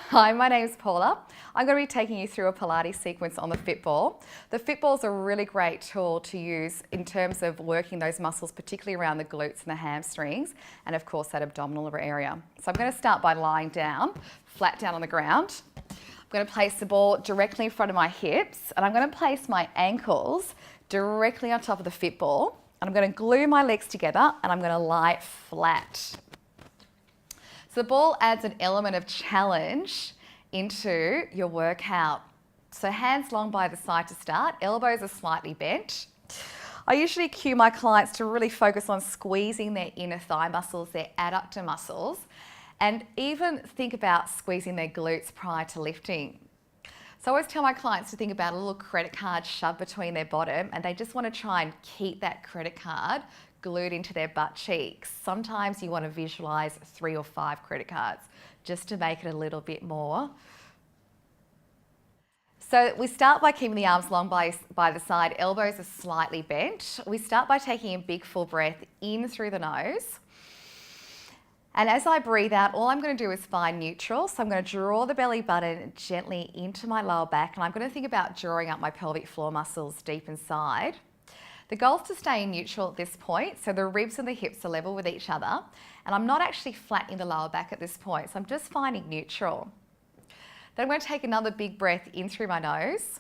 Hi, my name is Paula. I'm going to be taking you through a Pilates sequence on the Fitball. The Fitball is a really great tool to use in terms of working those muscles, particularly around the glutes and the hamstrings, and of course that abdominal area. So I'm going to start by lying down, flat down on the ground. I'm going to place the ball directly in front of my hips, and I'm going to place my ankles directly on top of the Fitball. And I'm going to glue my legs together, and I'm going to lie flat. So the ball adds an element of challenge into your workout. So hands long by the side to start, elbows are slightly bent. I usually cue my clients to really focus on squeezing their inner thigh muscles, their adductor muscles, and even think about squeezing their glutes prior to lifting. So I always tell my clients to think about a little credit card shoved between their bottom, and they just want to try and keep that credit card glued into their butt cheeks. Sometimes you want to visualize 3 or 5 credit cards just to make it a little bit more. So we start by keeping the arms long by the side, elbows are slightly bent. We start by taking a big full breath in through the nose. And as I breathe out, all I'm going to do is find neutral. So I'm going to draw the belly button gently into my lower back, and I'm going to think about drawing up my pelvic floor muscles deep inside. The goal is to stay in neutral at this point, so the ribs and the hips are level with each other, and I'm not actually flattening the lower back at this point, so I'm just finding neutral. Then I'm going to take another big breath in through my nose.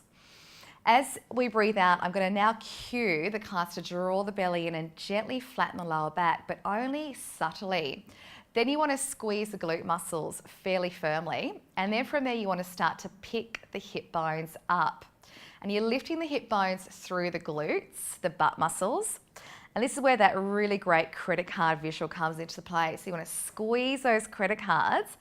As we breathe out, I'm going to now cue the class to draw the belly in and gently flatten the lower back, but only subtly. Then you want to squeeze the glute muscles fairly firmly, and then from there you want to start to pick the hip bones up. And you're lifting the hip bones through the glutes, the butt muscles. And this is where that really great credit card visual comes into play. So you want to squeeze those credit cards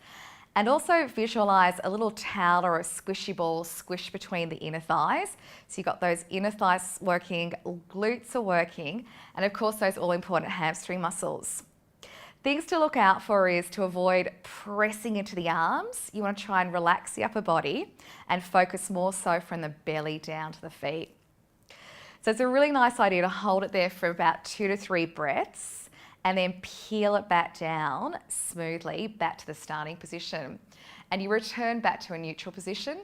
and also visualize a little towel or a squishy ball squished between the inner thighs. So you've got those inner thighs working, glutes are working, and of course those all important hamstring muscles. Things to look out for is to avoid pressing into the arms. You want to try and relax the upper body and focus more so from the belly down to the feet. So it's a really nice idea to hold it there for about 2 to 3 breaths and then peel it back down smoothly back to the starting position. And you return back to a neutral position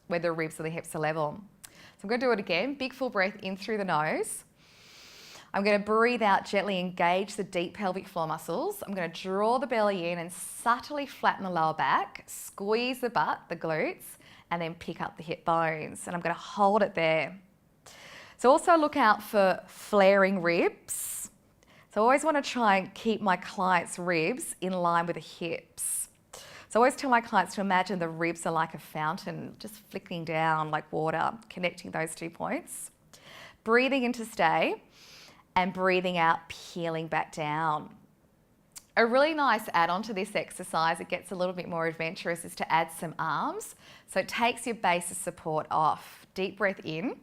where the ribs and the hips are level. So I'm going to do it again. Big full breath in through the nose. I'm going to breathe out gently, engage the deep pelvic floor muscles. I'm going to draw the belly in and subtly flatten the lower back, squeeze the butt, the glutes, and then pick up the hip bones. And I'm going to hold it there. So also look out for flaring ribs. So I always want to try and keep my clients' ribs in line with the hips. So I always tell my clients to imagine the ribs are like a fountain, just flicking down like water, connecting those 2 points. Breathing in to stay. And breathing out, peeling back down. A really nice add-on to this exercise, it gets a little bit more adventurous, is to add some arms. So it takes your base of support off. Deep breath in.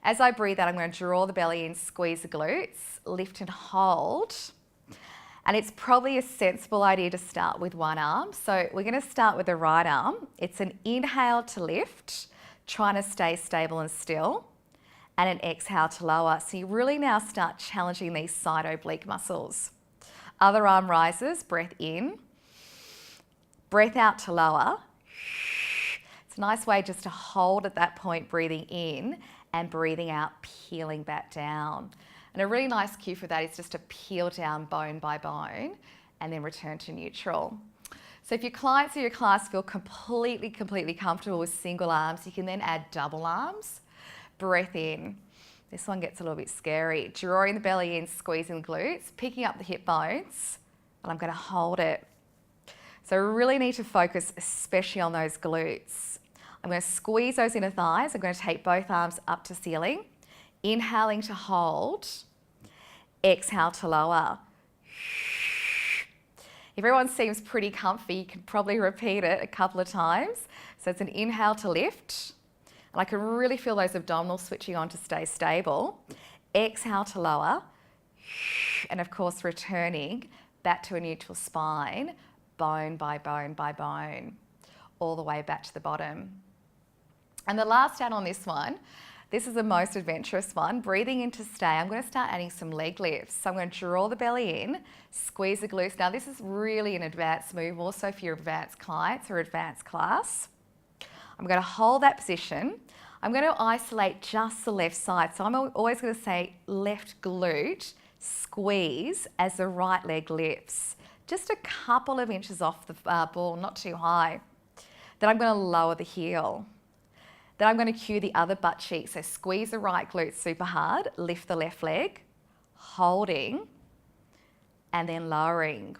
As I breathe out, I'm going to draw the belly in, squeeze the glutes, lift and hold. And it's probably a sensible idea to start with one arm. So we're going to start with the right arm. It's an inhale to lift, trying to stay stable and still. And an exhale to lower. So you really now start challenging these side oblique muscles. Other arm rises, breath in, breath out to lower. It's a nice way just to hold at that point, breathing in and breathing out, peeling back down. And a really nice cue for that is just to peel down bone by bone and then return to neutral. So if your clients or your class feel completely comfortable with single arms, you can then add double arms. Breath in. This one gets a little bit scary. Drawing the belly in, squeezing the glutes, picking up the hip bones, and I'm going to hold it. So I really need to focus especially on those glutes. I'm going to squeeze those inner thighs. I'm going to take both arms up to ceiling. Inhaling to hold. Exhale to lower. If everyone seems pretty comfy, you can probably repeat it a couple of times. So it's an inhale to lift. And I can really feel those abdominals switching on to stay stable. Exhale to lower. And of course, returning back to a neutral spine, bone by bone by bone, all the way back to the bottom. And the last add on this one, This is the most adventurous one. Breathing in to stay. I'm going to start adding some leg lifts. So I'm going to draw the belly in, squeeze the glutes. Now this is really an advanced move also for your advanced clients or advanced class. I'm going to hold that position. I'm going to isolate just the left side. So I'm always going to say left glute, squeeze as the right leg lifts. Just a couple of inches off the ball, not too high. Then I'm going to lower the heel. Then I'm going to cue the other butt cheek. So squeeze the right glute super hard, lift the left leg, holding, and then lowering.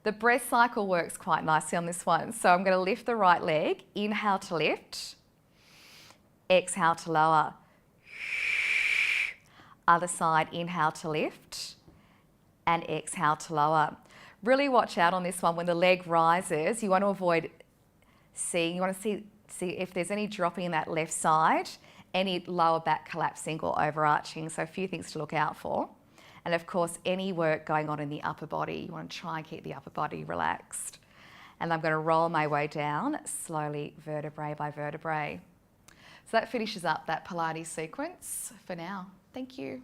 The breath cycle works quite nicely on this one. So I'm going to lift the right leg, inhale to lift, exhale to lower. Other side, inhale to lift, and exhale to lower. Really watch out on this one. When the leg rises, you want to avoid seeing, you want to see if there's any dropping in that left side, any lower back collapsing or overarching. So a few things to look out for. And of course, any work going on in the upper body, you want to try and keep the upper body relaxed. And I'm going to roll my way down slowly, vertebrae by vertebrae. So that finishes up that Pilates sequence for now. Thank you.